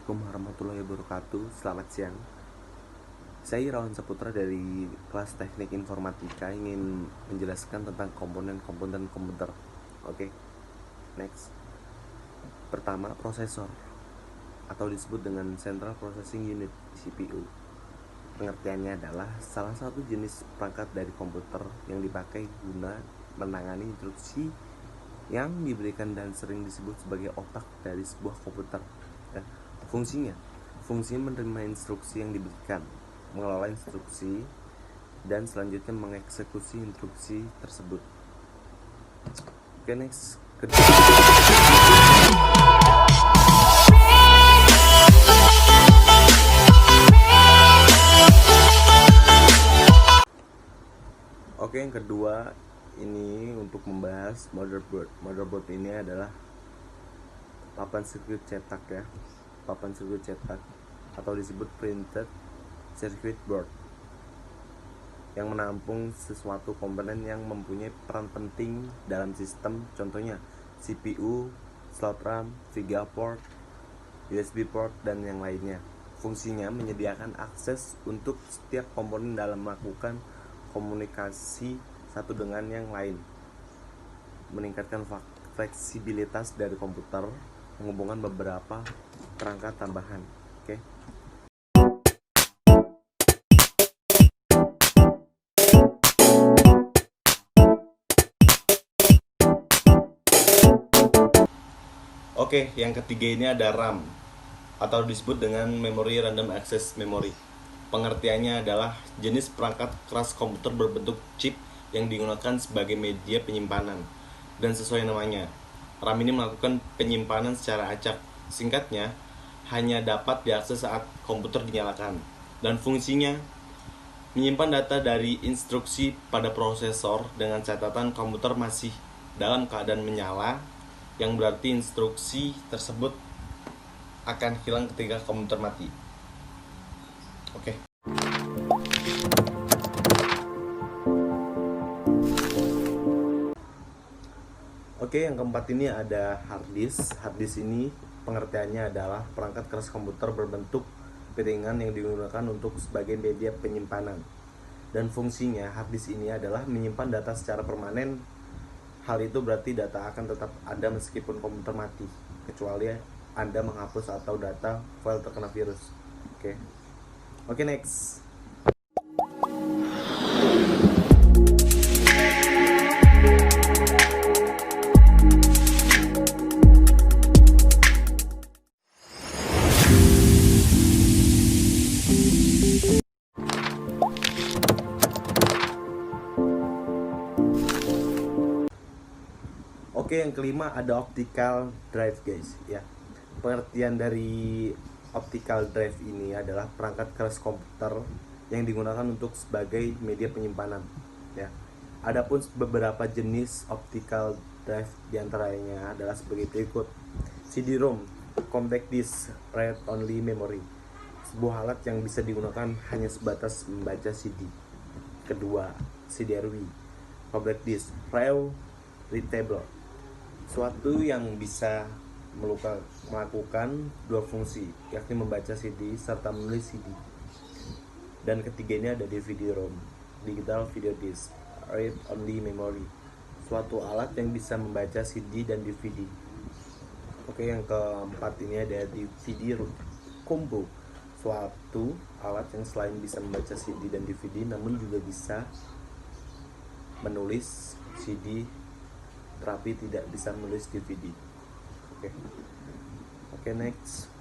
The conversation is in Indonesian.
Assalamualaikum warahmatullahi wabarakatuh. Selamat siang. Saya Irawan Saputra dari kelas Teknik Informatika ingin menjelaskan tentang komponen-komponen komputer. Oke, next. Pertama, prosesor atau disebut dengan Central Processing Unit (CPU). Pengertiannya adalah salah satu jenis perangkat dari komputer yang dipakai guna menangani instruksi yang diberikan dan sering disebut sebagai otak dari sebuah komputer. Fungsinya menerima instruksi yang diberikan, mengelola instruksi, dan selanjutnya mengeksekusi instruksi tersebut. Oke, next. Oke, yang kedua ini untuk membahas motherboard. Motherboard ini adalah papan sirkuit cetak ya. Papan sirkuit cetak atau disebut printed circuit board yang menampung sesuatu komponen yang mempunyai peran penting dalam sistem, contohnya CPU, slot RAM, VGA port, USB port, dan yang lainnya. Fungsinya menyediakan akses untuk setiap komponen dalam melakukan komunikasi satu dengan yang lain, meningkatkan fleksibilitas dari komputer, menghubungkan beberapa perangkat tambahan. Oke, yang ketiga ini ada RAM atau disebut dengan Memory Random Access Memory. Pengertiannya adalah jenis perangkat keras komputer berbentuk chip yang digunakan sebagai media penyimpanan. Dan sesuai namanya, RAM ini melakukan penyimpanan secara acak. Singkatnya, hanya dapat diakses saat komputer dinyalakan. Dan fungsinya menyimpan data dari instruksi pada prosesor dengan catatan komputer masih dalam keadaan menyala, yang berarti instruksi tersebut akan hilang ketika komputer mati. Oke. Oke, yang keempat ini ada hard disk. Hard disk ini pengertiannya adalah perangkat keras komputer berbentuk piringan yang digunakan untuk sebagai media penyimpanan. Dan fungsinya hard disk ini adalah menyimpan data secara permanen. Hal itu berarti data akan tetap ada meskipun komputer mati, kecuali Anda menghapus atau data file terkena virus. Oke, next. Oke, yang kelima ada optical drive, guys. Ya, pengertian dari optical drive ini adalah perangkat keras komputer yang digunakan untuk sebagai media penyimpanan. Ya, adapun beberapa jenis optical drive diantaranya adalah sebagai berikut: CD-ROM, compact disc, read-only memory, sebuah alat yang bisa digunakan hanya sebatas membaca CD. Kedua, CD-RW, compact disc, raw readable, suatu yang bisa melakukan dua fungsi, yakni membaca CD serta menulis CD. Dan ketiga ini ada DVD-ROM, digital video disc, read only memory, suatu alat yang bisa membaca CD dan DVD. Oke, yang keempat ini ada DVD combo, suatu alat yang selain bisa membaca CD dan DVD namun juga bisa menulis CD tapi tidak bisa menulis DVD. Oke, next.